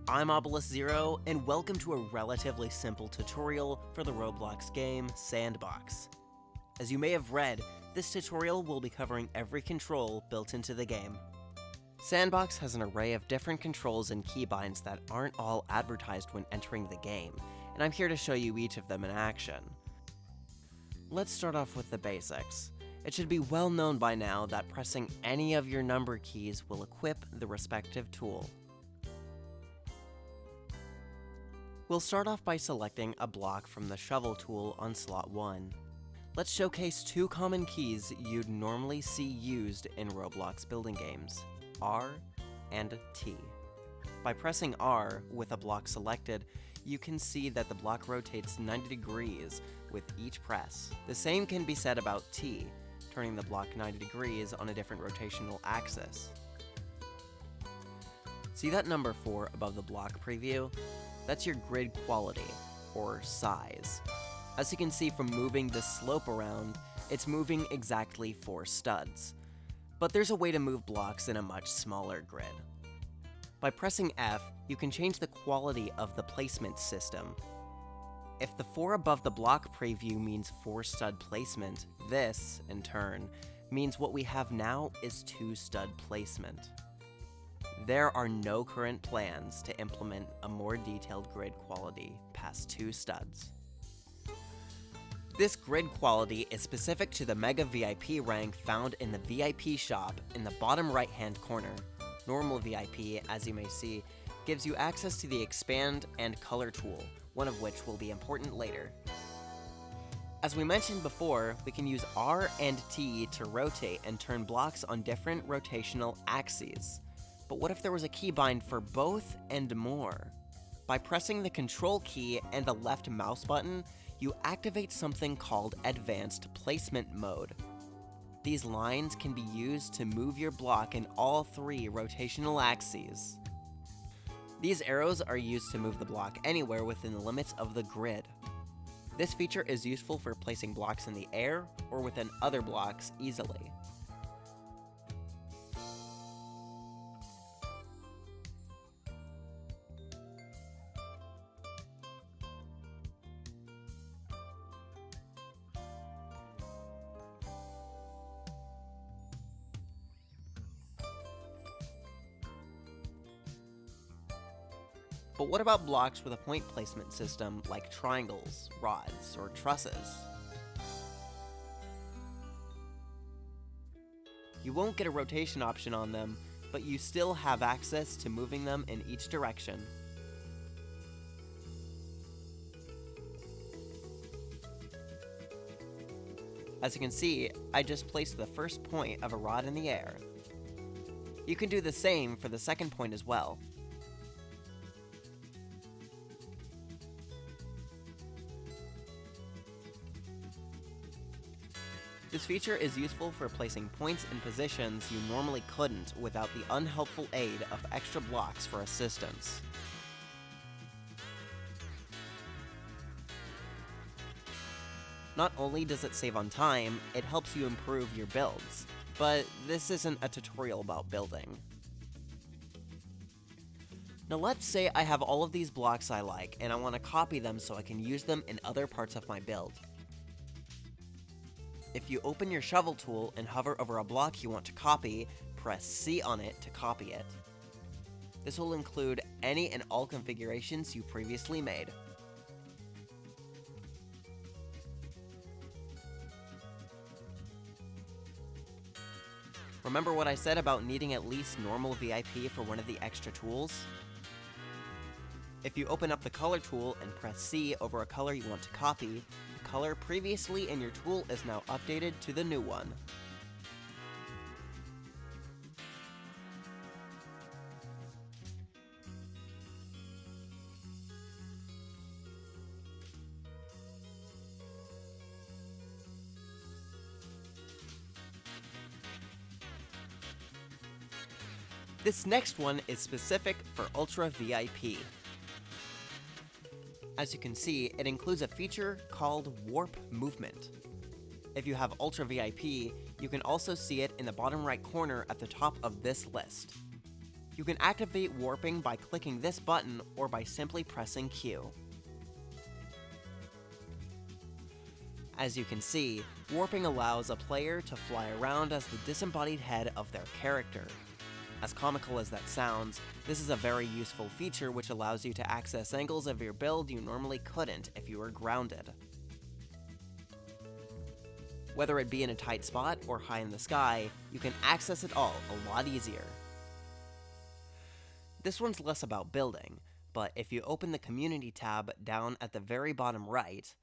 I'm Obelisk0, and welcome to a relatively simple tutorial for the Roblox game, Sandbox. As you may have read, this tutorial will be covering every control built into the game. Sandbox has an array of different controls and keybinds that aren't all advertised when entering the game, and I'm here to show you each of them in action. Let's start off with the basics. It should be well known by now that pressing any of your number keys will equip the respective tool. We'll start off by selecting a block from the shovel tool on slot 1. Let's showcase two common keys you'd normally see used in Roblox building games, R and T. By pressing R with a block selected, you can see that the block rotates 90 degrees with each press. The same can be said about T, turning the block 90 degrees on a different rotational axis. See that number 4 above the block preview? That's your grid quality, or size. As you can see from moving this slope around, it's moving exactly 4 studs. But there's a way to move blocks in a much smaller grid. By pressing F, you can change the quality of the placement system. If the 4 above the block preview means 4 stud placement, this, in turn, means what we have now is 2 stud placement. There are no current plans to implement a more detailed grid quality past 2 studs. This grid quality is specific to the Mega VIP rank found in the VIP shop in the bottom right hand corner. Normal VIP, as you may see, gives you access to the Expand and Color tool, one of which will be important later. As we mentioned before, we can use R and T to rotate and turn blocks on different rotational axes. But what if there was a keybind for both and more? By pressing the Control key and the left mouse button, you activate something called Advanced Placement Mode. These lines can be used to move your block in all 3 rotational axes. These arrows are used to move the block anywhere within the limits of the grid. This feature is useful for placing blocks in the air or within other blocks easily. But what about blocks with a point placement system like triangles, rods, or trusses? You won't get a rotation option on them, but you still have access to moving them in each direction. As you can see, I just placed the first point of a rod in the air. You can do the same for the second point as well. This feature is useful for placing points in positions you normally couldn't without the unhelpful aid of extra blocks for assistance. Not only does it save on time, it helps you improve your builds, but this isn't a tutorial about building. Now let's say I have all of these blocks I like, and I want to copy them so I can use them in other parts of my build. If you open your shovel tool and hover over a block you want to copy, press C on it to copy it. This will include any and all configurations you previously made. Remember what I said about needing at least normal VIP for one of the extra tools? If you open up the Color tool and press C over a color you want to copy, the color previously in your tool is now updated to the new one. This next one is specific for Ultra VIP. As you can see, it includes a feature called Warp Movement. If you have Ultra VIP, you can also see it in the bottom right corner at the top of this list. You can activate warping by clicking this button or by simply pressing Q. As you can see, warping allows a player to fly around as the disembodied head of their character. As comical as that sounds, this is a very useful feature which allows you to access angles of your build you normally couldn't if you were grounded. Whether it be in a tight spot or high in the sky, you can access it all a lot easier. This one's less about building, but if you open the Community tab down at the very bottom right,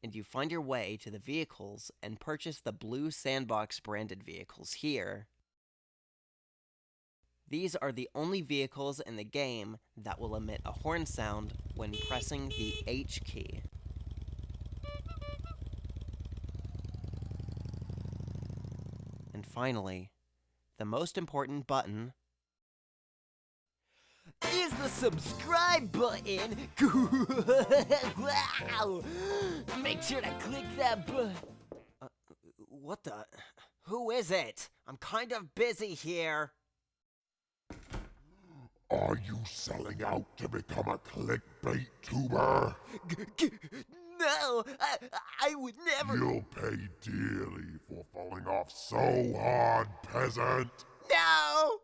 and you find your way to the vehicles and purchase the blue Sandbox branded vehicles here, these are the only vehicles in the game that will emit a horn sound when pressing the H key. And finally, the most important button is the subscribe button. Wow! Make sure to click that button. What the? Who is it? I'm kind of busy here. Are you selling out to become a clickbait tuber? No, I would never. You'll pay dearly for falling off so hard, peasant. No!